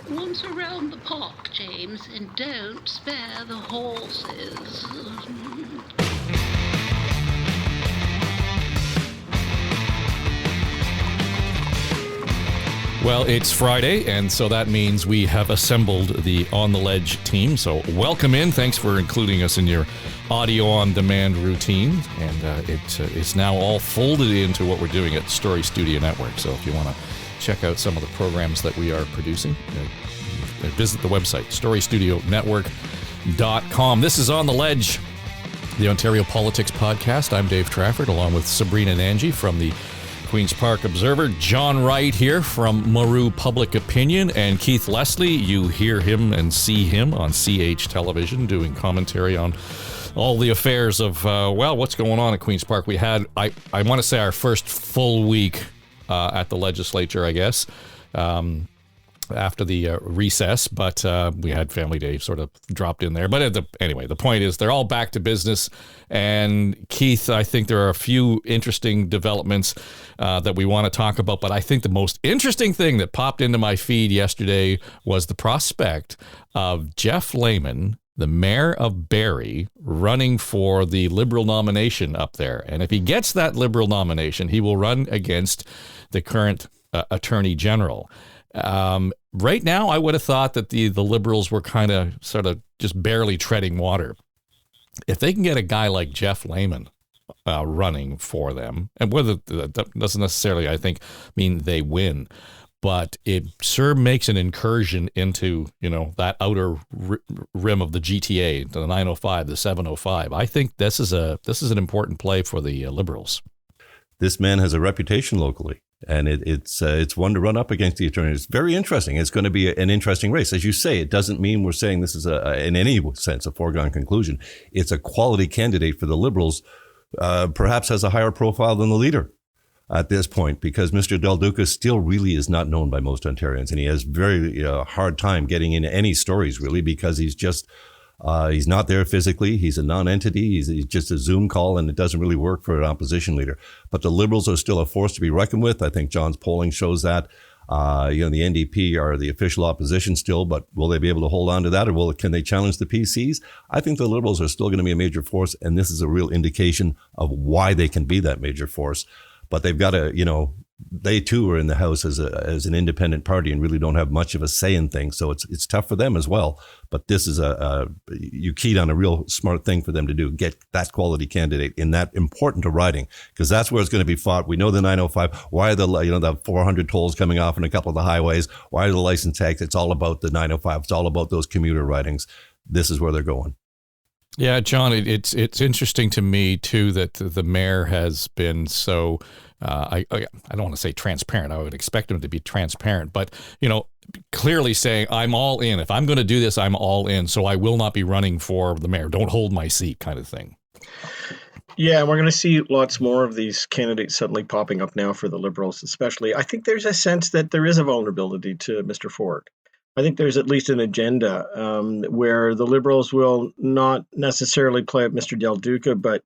Once around the park, James, and don't spare the horses. Well, it's Friday, and so that means we have assembled the On the Ledge team. So welcome in. Thanks for including us in your audio-on-demand routine. And it's now all folded into what we're doing at Story Studio Network. So if you want to check out some of the programs that we are producing, visit the website, storystudionetwork.com. This is On the Ledge, the Ontario Politics Podcast. I'm Dave Trafford, along with Sabrina Nanji from the Queen's Park Observer, John Wright here from Maru Public Opinion, and Keith Leslie. You hear him and see him on CH Television doing commentary on all the affairs of, what's going on at Queen's Park. We had, I want to say, our first full week at the legislature, I guess, after the recess, but we had Family Day sort of dropped in there. But anyway, the point is they're all back to business. And Keith, I think there are a few interesting developments that we want to talk about. But I think the most interesting thing that popped into my feed yesterday was the prospect of Jeff Lehman, the mayor of Barrie, running for the Liberal nomination up there. And if he gets that Liberal nomination, he will run against the current Attorney General. Right now, I would have thought that the Liberals were kind of sort of just barely treading water. If they can get a guy like Jeff Lehman running for them, and whether that doesn't necessarily, I think, mean they win, but it sure makes an incursion into, that outer rim of the GTA, the 905, the 705. I think this is an important play for the Liberals. This man has a reputation locally. And it's one to run up against the attorney. It's very interesting. It's going to be an interesting race. As you say, it doesn't mean we're saying this is in any sense a foregone conclusion. It's a quality candidate for the Liberals, perhaps has a higher profile than the leader at this point, because Mr. Del Duca still really is not known by most Ontarians. And he has very hard time getting into any stories, really, because he's just he's not there physically. He's a non-entity. He's just a Zoom call, and it doesn't really work for an opposition leader. But the Liberals are still a force to be reckoned with. I think John's polling shows that. The NDP are the official opposition still, but will they be able to hold on to that, or can they challenge the PCs? I think the Liberals are still going to be a major force, and this is a real indication of why they can be that major force. But they've got to, they too are in the House as an independent party and really don't have much of a say in things. So it's tough for them as well. But this is you keyed on a real smart thing for them to do, get that quality candidate in that important a riding, because that's where it's going to be fought. We know the 905. Why are the 400 tolls coming off in a couple of the highways? Why are the license tags? It's all about the 905. It's all about those commuter ridings. This is where they're going. Yeah, John, it's interesting to me, too, that the mayor has been so, I don't want to say transparent. I would expect him to be transparent, but, clearly saying, I'm all in. If I'm going to do this, I'm all in. So I will not be running for the mayor. Don't hold my seat kind of thing. Yeah, we're going to see lots more of these candidates suddenly popping up now for the Liberals, especially. I think there's a sense that there is a vulnerability to Mr. Ford. I think there's at least an agenda where the Liberals will not necessarily play up Mr. Del Duca, but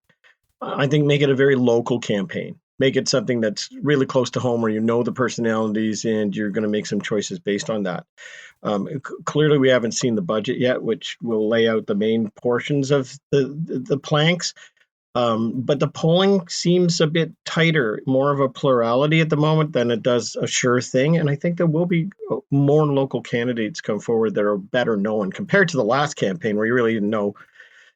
I think make it a very local campaign. Make it something that's really close to home, where the personalities and you're going to make some choices based on that. Clearly, we haven't seen the budget yet, which will lay out the main portions of the planks. But the polling seems a bit tighter, more of a plurality at the moment than it does a sure thing. And I think there will be more local candidates come forward that are better known compared to the last campaign, where you really didn't know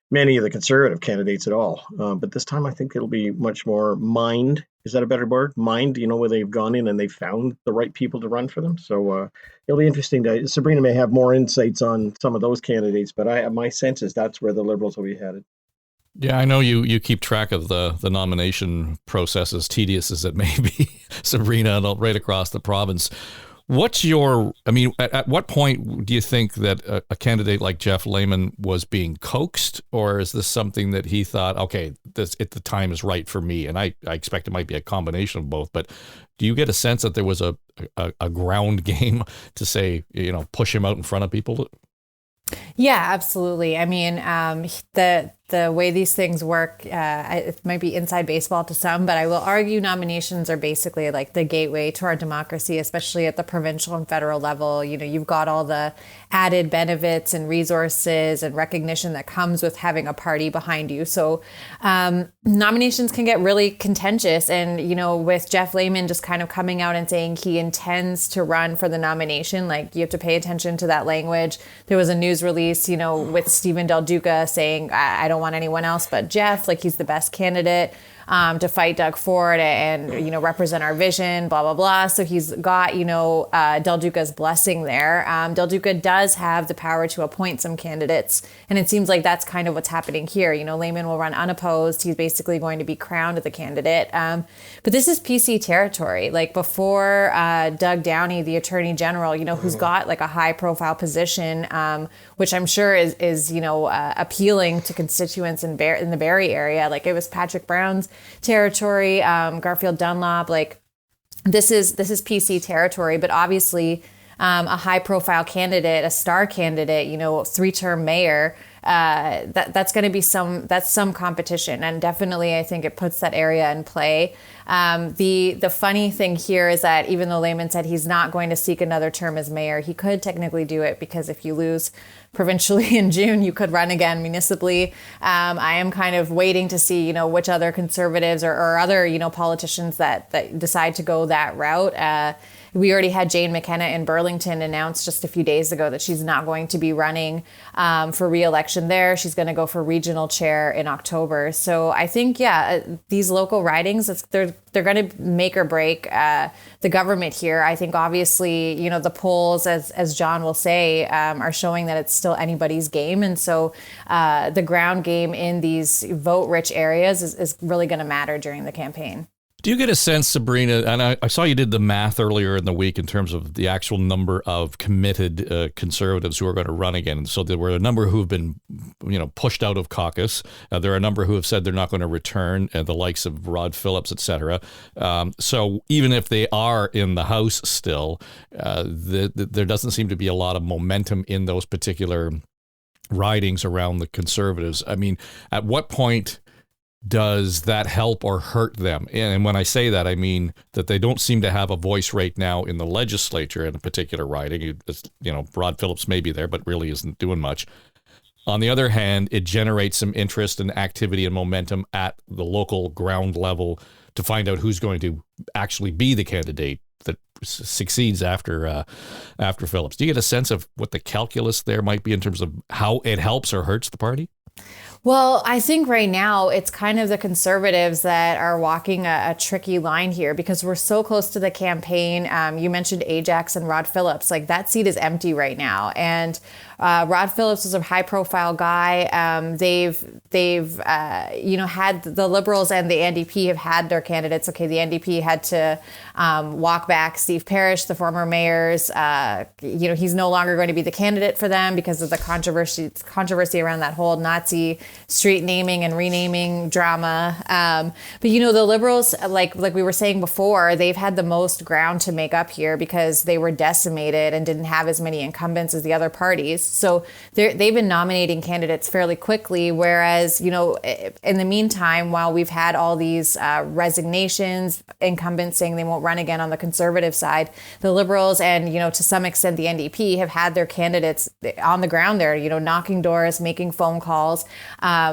many of the Conservative candidates at all. But this time, I think it'll be much more mined. Is that a better word? Mined, where they've gone in and they've found the right people to run for them. So it'll be interesting. Sabrina may have more insights on some of those candidates, but my sense is that's where the Liberals will be headed. Yeah, I know you keep track of the nomination process, as tedious as it may be, Sabrina, right across the province. At what point do you think that a candidate like Jeff Lehman was being coaxed, or is this something that he thought, okay, the time is right for me? And I expect it might be a combination of both, but do you get a sense that there was a ground game to say, push him out in front of people? Yeah, absolutely. I mean, the way these things work, it might be inside baseball to some, but I will argue nominations are basically like the gateway to our democracy, especially at the provincial and federal level. You know, you've got all the added benefits and resources and recognition that comes with having a party behind you. So nominations can get really contentious. And, you know, with Jeff Lehman just kind of coming out and saying he intends to run for the nomination, like you have to pay attention to that language. There was a news release, you know, with Stephen Del Duca saying, I don't want anyone else but Jeff, like he's the best candidate to fight Doug Ford and, you know, represent our vision, blah, blah, blah. So he's got, you know, Del Duca's blessing there. Del Duca does have the power to appoint some candidates. And it seems like that's kind of what's happening here. You know, Lehman will run unopposed. He's basically going to be crowned the candidate. But this is PC territory. Like before Doug Downey, the Attorney General, you know, who's got like a high profile position, which I'm sure is you know, appealing to constituents in the Barrie area. Like it was Patrick Brown's territory, Garfield Dunlop, like this is PC territory, but obviously a high profile candidate, a star candidate, you know, 3-term mayor, that's going to be some competition. And definitely I think it puts that area in play. The funny thing here is that even though Lehman said he's not going to seek another term as mayor, he could technically do it because if you lose provincially in June, you could run again municipally. I am kind of waiting to see, you know, which other conservatives or other, you know, politicians that decide to go that route. We already had Jane McKenna in Burlington announce just a few days ago that she's not going to be running for re-election there. She's going to go for regional chair in October. So I think, yeah, these local ridings, they're going to make or break the government here. I think obviously, you know, the polls, as John will say, are showing that it's still anybody's game. And so the ground game in these vote-rich areas is really going to matter during the campaign. Do you get a sense, Sabrina, and I saw you did the math earlier in the week in terms of the actual number of committed conservatives who are going to run again. So there were a number who have been, you know, pushed out of caucus. There are a number who have said they're not going to return, the likes of Rod Phillips, et cetera. So even if they are in the House still, there doesn't seem to be a lot of momentum in those particular ridings around the Conservatives. I mean, at what point does that help or hurt them? And when I say that, I mean that they don't seem to have a voice right now in the legislature in a particular riding. You know, Rod Phillips may be there, but really isn't doing much. On the other hand, it generates some interest and activity and momentum at the local ground level to find out who's going to actually be the candidate that succeeds after Phillips. Do you get a sense of what the calculus there might be in terms of how it helps or hurts the party? Well, I think right now it's kind of the Conservatives that are walking a tricky line here because we're so close to the campaign. You mentioned Ajax and Rod Phillips. Like that seat is empty right now. And Rod Phillips is a high profile guy. They've you know, had the Liberals and the NDP have had their candidates. Okay, the NDP had to walk back Steve Parrish, the former mayor's. You know, he's no longer going to be the candidate for them because of the controversy around that whole Nazi street naming and renaming drama. But you know, the Liberals, like we were saying before, they've had the most ground to make up here because they were decimated and didn't have as many incumbents as the other parties. So they've been nominating candidates fairly quickly, whereas, you know, in the meantime, while we've had all these resignations, incumbents saying they won't run again on the Conservative side, the Liberals and, you know, to some extent the NDP have had their candidates on the ground there, you know, knocking doors, making phone calls.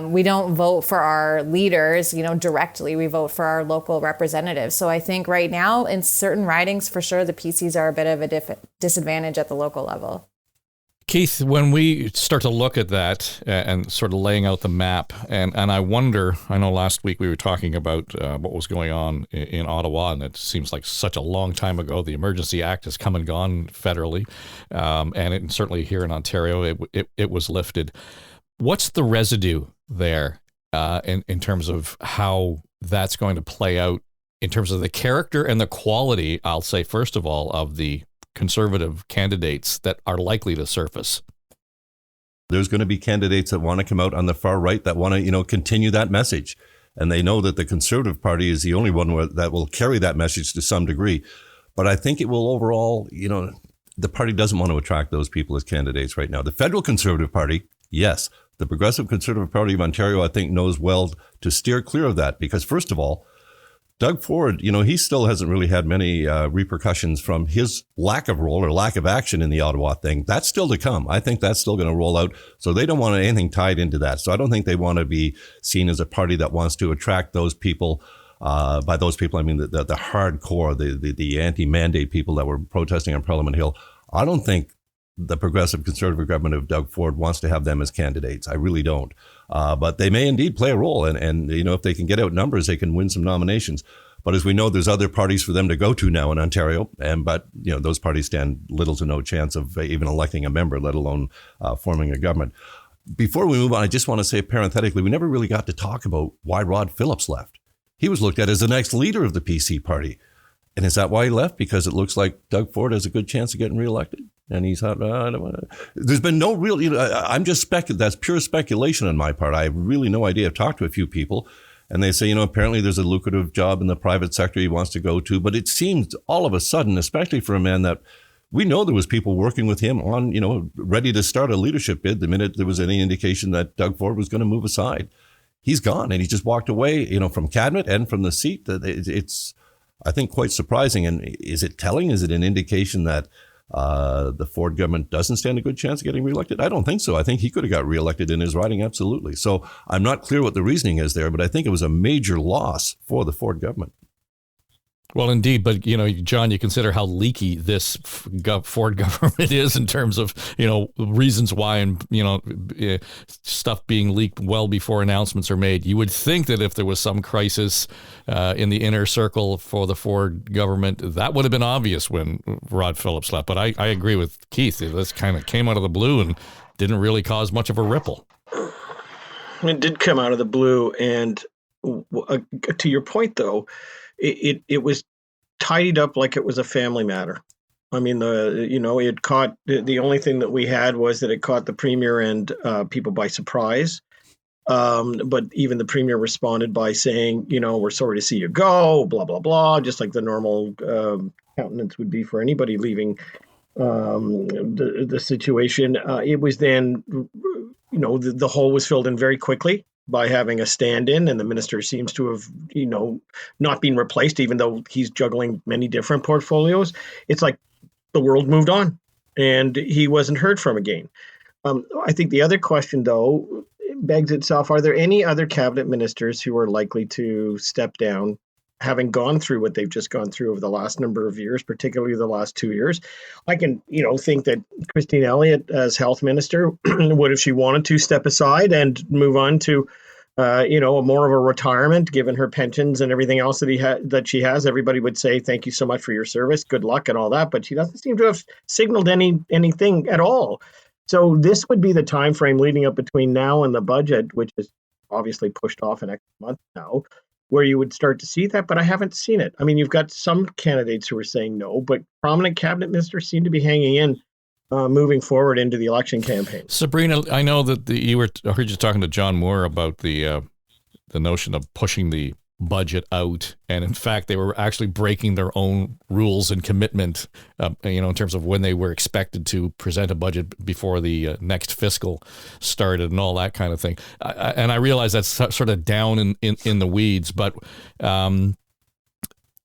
We don't vote for our leaders, you know, directly. We vote for our local representatives. So I think right now in certain ridings, for sure, the PCs are a bit of a disadvantage at the local level. Keith, when we start to look at that and sort of laying out the map, and I wonder, I know last week we were talking about what was going on in Ottawa, and it seems like such a long time ago. The Emergency Act has come and gone federally, and certainly here in Ontario, it was lifted. What's the residue there in terms of how that's going to play out in terms of the character and the quality, I'll say, first of all, of the Conservative candidates that are likely to surface? There's going to be candidates that want to come out on the far right that want to, you know, continue that message. And they know that the Conservative Party is the only one that will carry that message to some degree. But I think it will overall, you know, the party doesn't want to attract those people as candidates right now. The federal Conservative Party, yes. The Progressive Conservative Party of Ontario, I think, knows well to steer clear of that because, first of all, Doug Ford, he still hasn't really had many repercussions from his lack of role or lack of action in the Ottawa thing. That's still to come. I think that's still going to roll out. So they don't want anything tied into that. So I don't think they want to be seen as a party that wants to attract those people. By those people, I mean the hardcore, the anti-mandate people that were protesting on Parliament Hill. I don't think the Progressive Conservative government of Doug Ford wants to have them as candidates. I really don't. But they may indeed play a role. And if they can get out numbers, they can win some nominations. But as we know, there's other parties for them to go to now in Ontario. But those parties stand little to no chance of even electing a member, let alone forming a government. Before we move on, I just want to say parenthetically, we never really got to talk about why Rod Phillips left. He was looked at as the next leader of the PC party. And is that why he left? Because it looks like Doug Ford has a good chance of getting reelected. And he's not, there's been no real, I'm just that's pure speculation on my part. I have really no idea. I've talked to a few people and they say, apparently there's a lucrative job in the private sector he wants to go to. But it seems all of a sudden, especially for a man that we know there was people working with him on, ready to start a leadership bid the minute there was any indication that Doug Ford was going to move aside. He's gone and he just walked away, from cabinet and from the seat. It's, I think, quite surprising. And is it telling? Is it an indication that the Ford government doesn't stand a good chance of getting reelected? I don't think so. I think he could have got reelected in his riding, absolutely. So I'm not clear what the reasoning is there, but I think it was a major loss for the Ford government. Well, indeed. But, John, you consider how leaky this Ford government is in terms of, reasons why and, stuff being leaked well before announcements are made. You would think that if there was some crisis in the inner circle for the Ford government, that would have been obvious when Rod Phillips left. But I agree with Keith. This kind of came out of the blue and didn't really cause much of a ripple. It did come out of the blue. And to your point, though, it was tidied up like it was a family matter. I mean, it caught the only thing that we had was that it caught the premier and people by surprise. But even the premier responded by saying, we're sorry to see you go, blah, blah, blah, just like the normal countenance would be for anybody leaving the situation. It was then, the hole was filled in very quickly by having a stand-in, and the minister seems to have, not been replaced, even though he's juggling many different portfolios. It's like the world moved on, and he wasn't heard from again. I think the other question, though, begs itself: are there any other cabinet ministers who are likely to step down, having gone through what they've just gone through over the last number of years, particularly the last 2 years? I can, think that Christine Elliott, as health minister, would, if she wanted to, step aside and move on to, more of a retirement, given her pensions and everything else that she has. Everybody would say, thank you so much for your service, good luck and all that. But she doesn't seem to have signaled anything at all. So this would be the time frame leading up between now and the budget, which is obviously pushed off an extra month now, where you would start to see that, but I haven't seen it. I mean, you've got some candidates who are saying no, but prominent cabinet ministers seem to be hanging in, moving forward into the election campaign. Sabrina, I know that I heard you talking to John Moore about the notion of pushing the budget out, and in fact, they were actually breaking their own rules and commitment, in terms of when they were expected to present a budget before the next fiscal started and all that kind of thing. And I realize that's sort of down in the weeds, but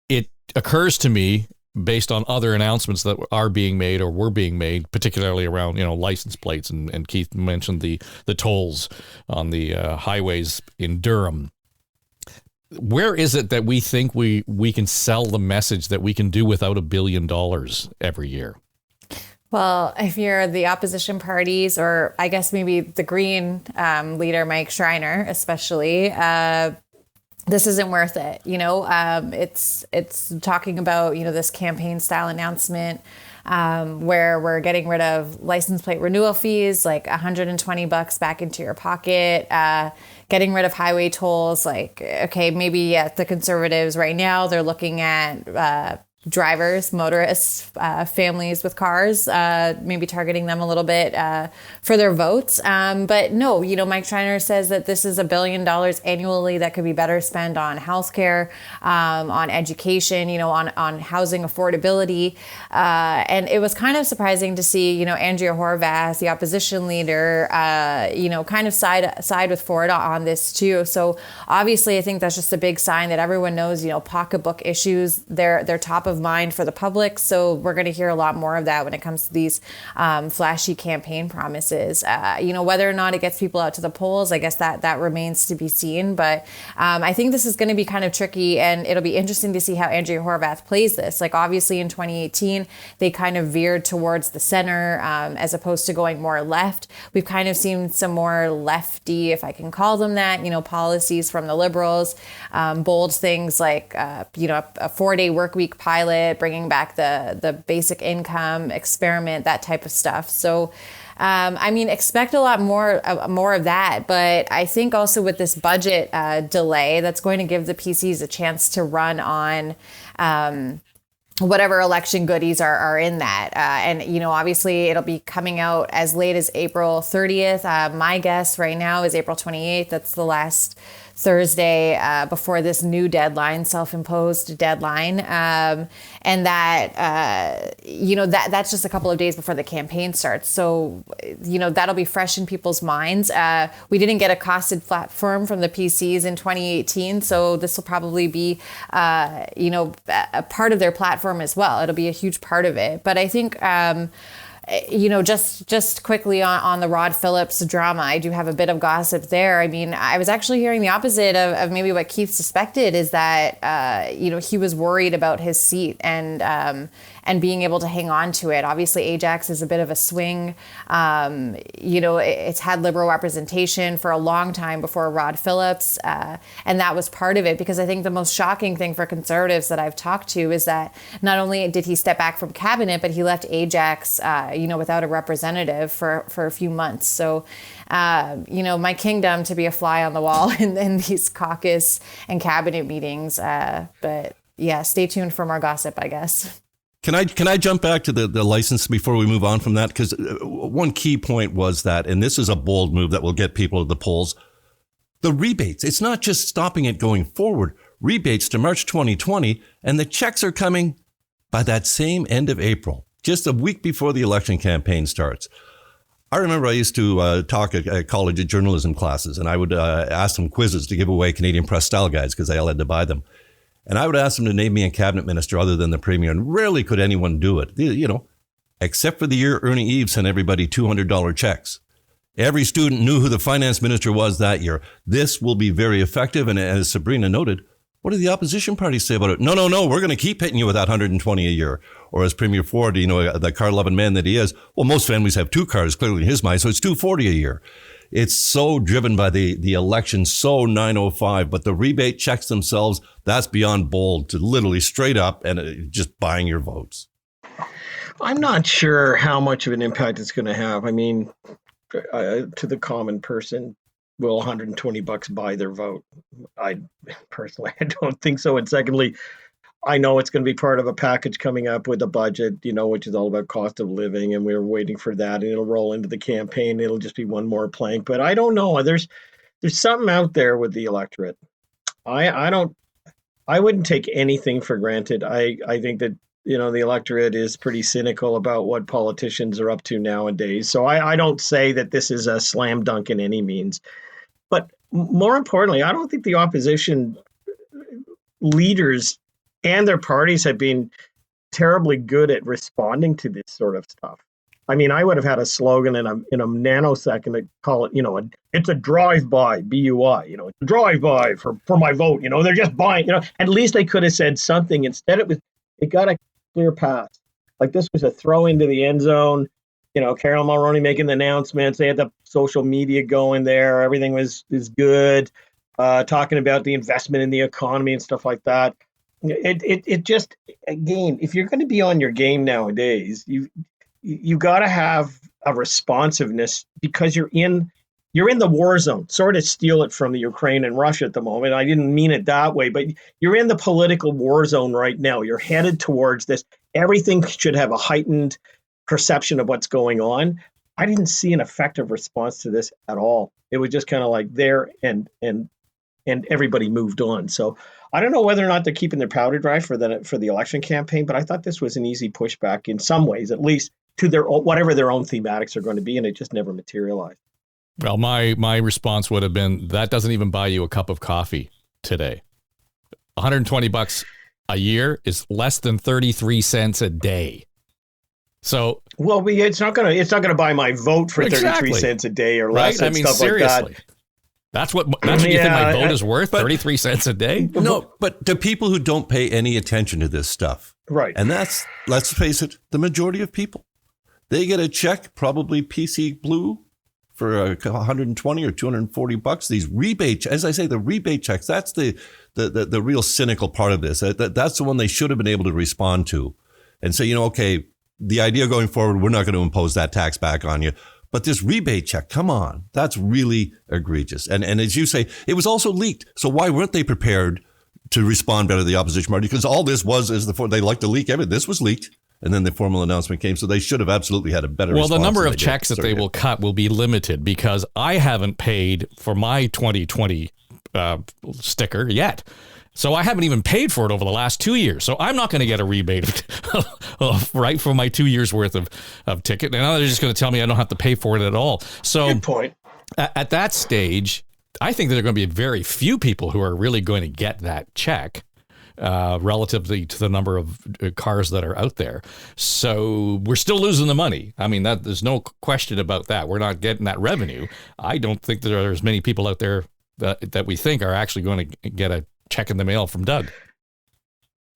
it occurs to me, based on other announcements that are being made or were being made, particularly around license plates, and Keith mentioned the tolls on the highways in Durham. Where is it that we think we can sell the message that we can do without $1 billion every year? Well, if you're the opposition parties, or I guess maybe the Green leader, Mike Schreiner, especially, this isn't worth it. It's talking about, this campaign style announcement where we're getting rid of license plate renewal fees, like $120 back into your pocket, getting rid of highway tolls. Like, okay, maybe the Conservatives right now, they're looking at drivers, motorists, families with cars, maybe targeting them a little bit for their votes. But no, Mike Schreiner says that this is $1 billion annually that could be better spent on healthcare, on education, on housing affordability. And it was kind of surprising to see, Andrea Horwath, the opposition leader, kind of side with Ford on this too. So obviously, I think that's just a big sign that everyone knows, pocketbook issues, they're top of mind for the public. So we're going to hear a lot more of that when it comes to these flashy campaign promises. Whether or not it gets people out to the polls, I guess that remains to be seen. But I think this is going to be kind of tricky, and it'll be interesting to see how Andrea Horwath plays this. Like, obviously in 2018, they kind of veered towards the center as opposed to going more left. We've kind of seen some more lefty, if I can call them that, policies from the Liberals, bold things like, a 4-day work week pilot, bringing back the basic income experiment, that type of stuff. So, expect a lot more of that. But I think also with this budget delay, that's going to give the PCs a chance to run on whatever election goodies are in that. And obviously it'll be coming out as late as April 30th. My guess right now is April 28th. That's the last Thursday before this new deadline, self-imposed deadline. And that's just a couple of days before the campaign starts. So, that'll be fresh in people's minds. We didn't get a costed platform from the PCs in 2018. So this will probably be, a part of their platform as well. It'll be a huge part of it. But I think, just quickly on the Rod Phillips drama, I do have a bit of gossip there. I mean, I was actually hearing the opposite of maybe what Keith suspected, is that, he was worried about his seat and being able to hang on to it. Obviously, Ajax is a bit of a swing. It's had Liberal representation for a long time before Rod Phillips. And that was part of it, because I think the most shocking thing for Conservatives that I've talked to is that not only did he step back from cabinet, but he left Ajax, without a representative for a few months. So, my kingdom to be a fly on the wall in these caucus and cabinet meetings. But yeah, stay tuned for more gossip, I guess. Can I jump back to the license before we move on from that? Because one key point was that, and this is a bold move that will get people to the polls, the rebates. It's not just stopping it going forward. Rebates to March 2020, and the checks are coming by that same end of April, just a week before the election campaign starts. I remember I used to talk at college at journalism classes, and I would ask them quizzes to give away Canadian Press style guides because they all had to buy them. And I would ask them to name me a cabinet minister other than the premier, and rarely could anyone do it, except for the year Ernie Eves sent everybody $200 checks. Every student knew who the finance minister was that year. This will be very effective. And as Sabrina noted, what do the opposition parties say about it? No, we're going to keep hitting you with that $120 a year. Or as Premier Ford, the car-loving man that he is, well, most families have two cars, clearly in his mind, so it's $240 a year. It's so driven by the election, so 905, but the rebate checks themselves, that's beyond bold, to literally straight up and just buying your votes. I'm not sure how much of an impact it's going to have. I mean, to the common person, will $120 buy their vote? I don't think so. And secondly, I know it's going to be part of a package coming up with a budget, which is all about cost of living, and we're waiting for that, and it'll roll into the campaign. It'll just be one more plank, but I don't know. There's something out there with the electorate. I wouldn't take anything for granted. I think that, the electorate is pretty cynical about what politicians are up to nowadays. So I don't say that this is a slam dunk in any means. But more importantly, I don't think the opposition leaders and their parties have been terribly good at responding to this sort of stuff. I mean, I would have had a slogan in a nanosecond to call it, it's a drive-by, B-U-I, it's a drive-by for my vote. They're just buying, at least they could have said something. Instead, it got a clear pass. Like, this was a throw into the end zone. Carol Mulroney making the announcements. They had the social media going there. Everything was good. Talking about the investment in the economy and stuff like that. It just, again, if you're going to be on your game nowadays, you got to have a responsiveness, because you're in you're in the war zone. Sort of steal it from the Ukraine and Russia at the moment. I didn't mean it that way, but you're in the political war zone right now. You're headed towards this. Everything should have a heightened perception of what's going on. I didn't see an effective response to this at all. It was just kind of like there and everybody moved on. So I don't know whether or not they're keeping their powder dry for the election campaign, but I thought this was an easy pushback in some ways, at least to their whatever their own thematics are going to be, and it just never materialized. Well, my response would have been, that doesn't even buy you a cup of coffee today. $120 a year is less than 33 cents a day. So, well, it's not gonna buy my vote for 33 cents a day or less, right? and stuff seriously. like that. That's what you think my vote is worth? 33 cents a day? No, but to people who don't pay any attention to this stuff. Right. And that's, let's face it, the majority of people. They get a check, probably PC Blue, for $120 or $240. These rebate, as I say, the rebate checks, that's the real cynical part of this. That's the one they should have been able to respond to and say, okay, the idea going forward, we're not going to impose that tax back on you. But this rebate check, come on, that's really egregious. And as you say, it was also leaked. So why weren't they prepared to respond better to the opposition party? Because all this they like to leak everything. This was leaked. And then the formal announcement came. So they should have absolutely had a better response. Well, the number of checks that they will cut will be limited because I haven't paid for my 2020 sticker yet. So I haven't even paid for it over the last 2 years. So I'm not going to get a rebate, right, for my 2 years worth of ticket. And now they're just going to tell me I don't have to pay for it at all. So good point. At that stage, I think that there are going to be very few people who are really going to get that check. Relatively to the number of cars that are out there. So we're still losing the money. I mean, there's no question about that. We're not getting that revenue. I don't think there are as many people out there that we think are actually going to get a check in the mail from Doug.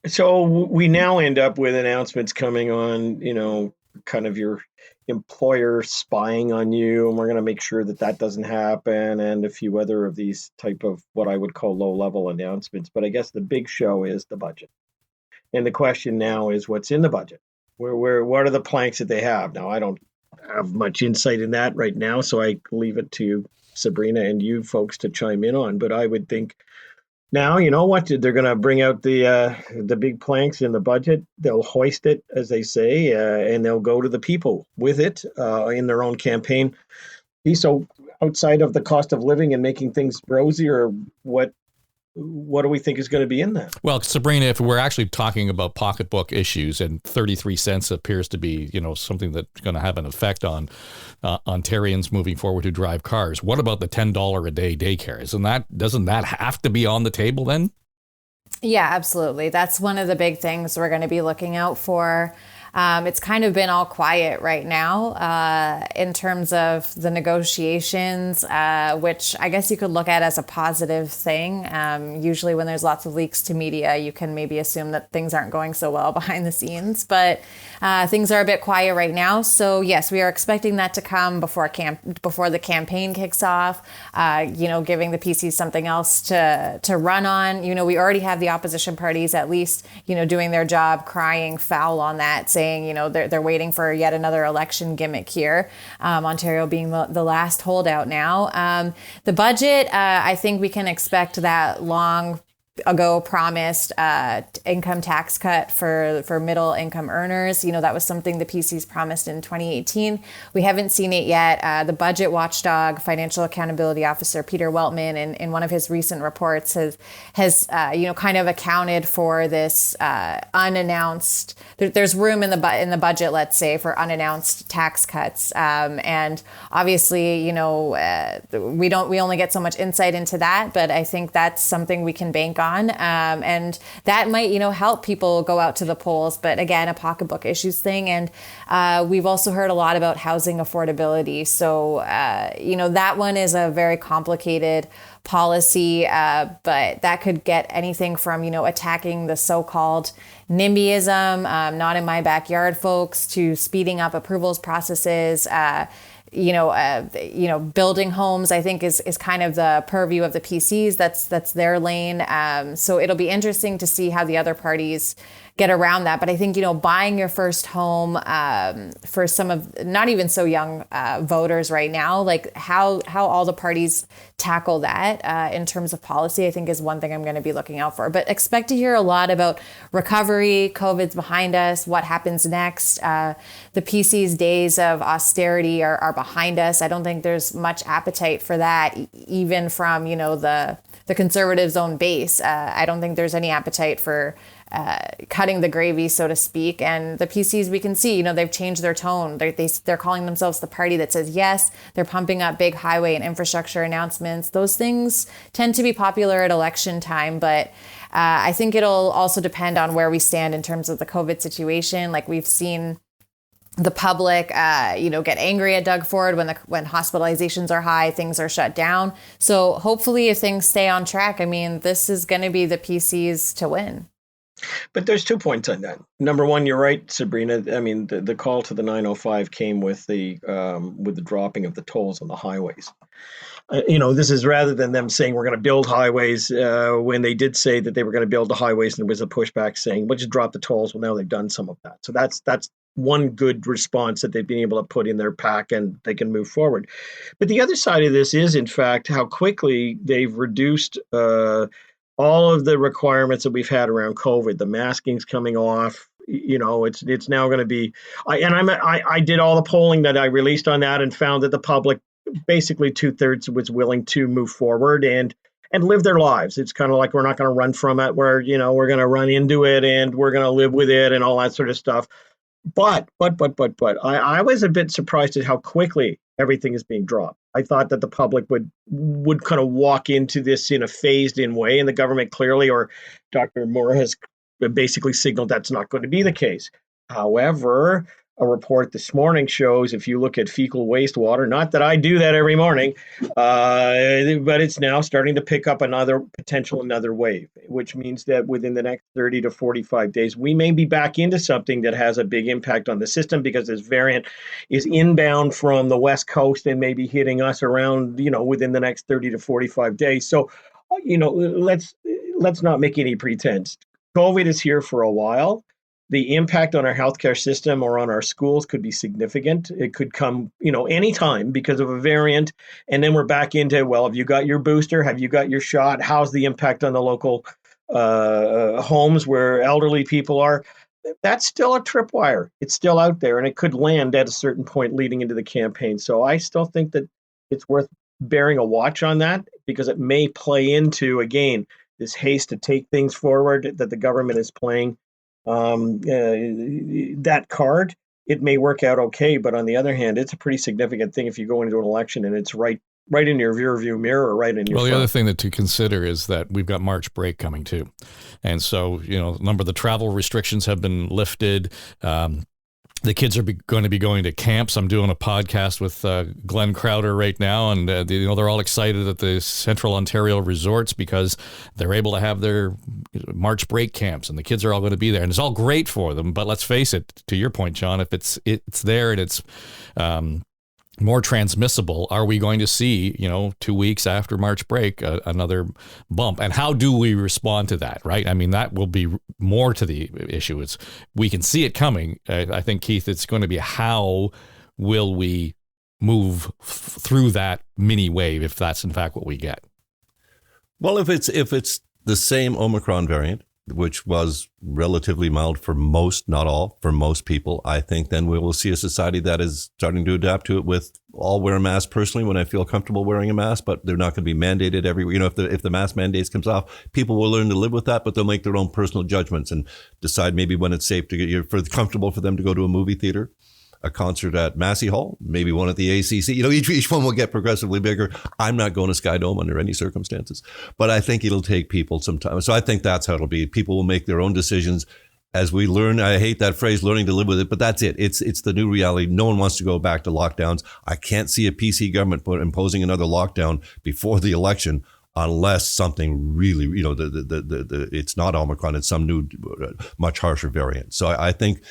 So we now end up with announcements coming on, kind of your employer spying on you, and we're going to make sure that doesn't happen, and a few other of these type of what I would call low-level announcements. But I guess the big show is the budget. And the question now is, what's in the budget? What are the planks that they have? Now, I don't have much insight in that right now, so I leave it to Sabrina and you folks to chime in on. But I would think now, you know what? They're going to bring out the big planks in the budget. They'll hoist it, as they say, and they'll go to the people with it in their own campaign. So outside of the cost of living and making things rosy, or what do we think is going to be in that? Well, Sabrina, if we're actually talking about pocketbook issues, and 33 cents appears to be, something that's going to have an effect on Ontarians moving forward who drive cars, what about the $10 a day daycare? Doesn't that have to be on the table then? Yeah, absolutely. That's one of the big things we're going to be looking out for. It's kind of been all quiet right now in terms of the negotiations, which I guess you could look at as a positive thing. Usually when there's lots of leaks to media, you can maybe assume that things aren't going so well behind the scenes, but things are a bit quiet right now. So yes, we are expecting that to come before the campaign kicks off, giving the PCs something else to run on. We already have the opposition parties at least, doing their job, crying foul on that, saying, they're waiting for yet another election gimmick here. Ontario being the last holdout now. The budget, I think we can expect that long ago promised income tax cut for middle income earners. That was something the PCs promised in 2018. We haven't seen it yet. The budget watchdog, financial accountability officer Peter Weltman, in one of his recent reports has kind of accounted for this unannounced. There's room in the budget, let's say, for unannounced tax cuts, and obviously, we only get so much insight into that, but I think that's something we can bank on, and that might help people go out to the polls. But again, a pocketbook issues thing, and we've also heard a lot about housing affordability. So that one is a very complicated policy, but that could get anything from attacking the so-called NIMBYism, not in my backyard folks, to speeding up approvals processes. Building homes, I think is kind of the purview of the PCs. That's their lane. So it'll be interesting to see how the other parties get around that. But I think, buying your first home for some of not even so young voters right now, like how all the parties tackle that in terms of policy, I think is one thing I'm going to be looking out for. But expect to hear a lot about recovery, COVID's behind us, what happens next. The PC's days of austerity are behind us. I don't think there's much appetite for that, even from, the Conservatives' own base. I don't think there's any appetite for cutting the gravy, so to speak. And the PCs, we can see, they've changed their tone. They're calling themselves the party that says yes. They're pumping up big highway and infrastructure announcements. Those things tend to be popular at election time, but I think it'll also depend on where we stand in terms of the COVID situation. Like we've seen the public, get angry at Doug Ford when hospitalizations are high, things are shut down. So hopefully if things stay on track, this is going to be the PCs to win. But there's 2 points on that. Number one, you're right, Sabrina. The call to the 905 came with the dropping of the tolls on the highways. This is rather than them saying we're going to build highways. When they did say that they were going to build the highways, and there was a pushback saying, "We'll just drop the tolls." Well, now they've done some of that. So that's one good response that they've been able to put in their pack, and they can move forward. But the other side of this is, in fact, how quickly they've reduced all of the requirements that we've had around COVID. The masking's coming off. It's now going to be. I did all the polling that I released on that, and found that the public, basically 2/3, was willing to move forward and live their lives. It's kind of like we're not going to run from it. We're going to run into it, and we're going to live with it, and all that sort of stuff. But I was a bit surprised at how quickly everything is being dropped. I thought that the public would kind of walk into this in a phased in way, and the government clearly, or Dr. Moore has basically signaled that's not going to be the case. However, a report this morning shows if you look at fecal wastewater, not that I do that every morning, but it's now starting to pick up another wave, which means that within the next 30 to 45 days, we may be back into something that has a big impact on the system, because this variant is inbound from the West Coast and maybe hitting us around, within the next 30 to 45 days. So, let's not make any pretense. COVID is here for a while. The impact on our healthcare system or on our schools could be significant. It could come, anytime because of a variant. And then we're back into, well, have you got your booster? Have you got your shot? How's the impact on the local homes where elderly people are? That's still a tripwire. It's still out there, and it could land at a certain point leading into the campaign. So I still think that it's worth bearing a watch on that, because it may play into, again, this haste to take things forward that the government is playing. That card, it may work out okay, but on the other hand, it's a pretty significant thing if you go into an election and it's right in your rear view mirror, right in your front. The other thing to consider is that we've got March break coming too. And so, a number of the travel restrictions have been lifted. The kids are going to be going to camps. I'm doing a podcast with Glenn Crowder right now, and they're all excited at the Central Ontario resorts because they're able to have their March break camps, and the kids are all going to be there, and it's all great for them. But let's face it, to your point, John, if it's there and it's more transmissible, are we going to see, 2 weeks after March break, another bump? And how do we respond to that, right? That will be more to the issue. We can see it coming. I think, Keith, it's going to be how will we move through that mini wave, if that's in fact what we get? Well, if it's the same Omicron variant, which was relatively mild for most, not all, for most people, I think then we will see a society that is starting to adapt to it with, I'll wear a mask personally when I feel comfortable wearing a mask, but they're not going to be mandated everywhere. If the mask mandates comes off, people will learn to live with that, but they'll make their own personal judgments and decide maybe when it's safe to comfortable for them to go to a movie theater, a concert at Massey Hall, maybe one at the ACC. Each one will get progressively bigger. I'm not going to Sky Dome under any circumstances, but I think it'll take people some time. So I think that's how it'll be. People will make their own decisions as we learn. I hate that phrase, learning to live with it, but that's it. It's the new reality. No one wants to go back to lockdowns. I can't see a PC government imposing another lockdown before the election unless something really, it's not Omicron, it's some new, much harsher variant. So I think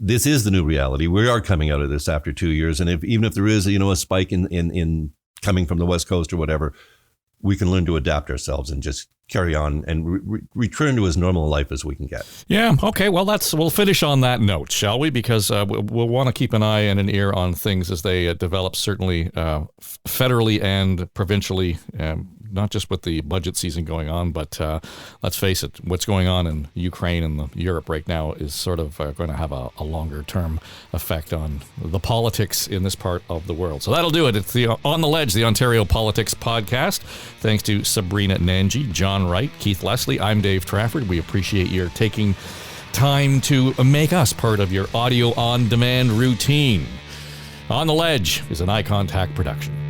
this is the new reality. We are coming out of this after 2 years. And even if there is, a spike in coming from the West Coast or whatever, we can learn to adapt ourselves and just carry on and return to as normal a life as we can get. Yeah. Okay. Well, we'll finish on that note, shall we? Because we'll want to keep an eye and an ear on things as they develop, certainly federally and provincially. Not just with the budget season going on, but let's face it, what's going on in Ukraine and Europe right now is sort of going to have a longer-term effect on the politics in this part of the world. So that'll do it. It's the On the Ledge, the Ontario Politics Podcast. Thanks to Sabrina Nanji, John Wright, Keith Leslie. I'm Dave Trafford. We appreciate your taking time to make us part of your audio on-demand routine. On the Ledge is an Eye Contact production.